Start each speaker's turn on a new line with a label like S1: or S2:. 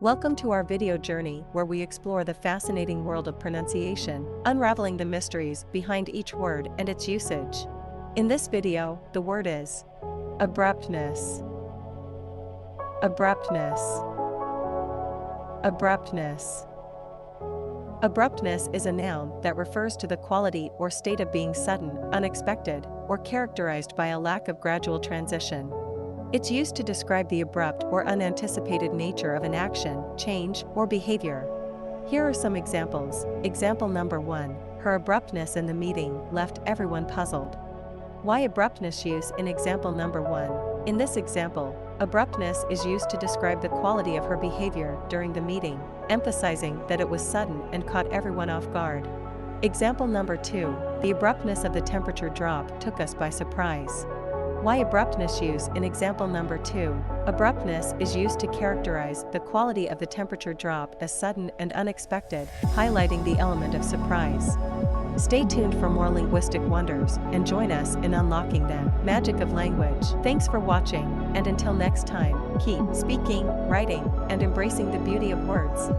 S1: Welcome to our video journey where we explore the fascinating world of pronunciation, unraveling the mysteries behind each word and its usage. In this video, the word is abruptness. Abruptness. Abruptness. Abruptness is a noun that refers to the quality or state of being sudden, unexpected, or characterized by a lack of gradual transition. It's used to describe the abrupt or unanticipated nature of an action, change, or behavior. Here are some examples. Example number 1. Her abruptness in the meeting left everyone puzzled. Why abruptness use in example number 1? In this example, abruptness is used to describe the quality of her behavior during the meeting, emphasizing that it was sudden and caught everyone off guard. Example number 2. The abruptness of the temperature drop took us by surprise. Why abruptness use in example number 2? Abruptness is used to characterize the quality of the temperature drop as sudden and unexpected, highlighting the element of surprise. Stay tuned for more linguistic wonders and join us in unlocking the magic of language. Thanks for watching, and until next time, keep speaking, writing, and embracing the beauty of words.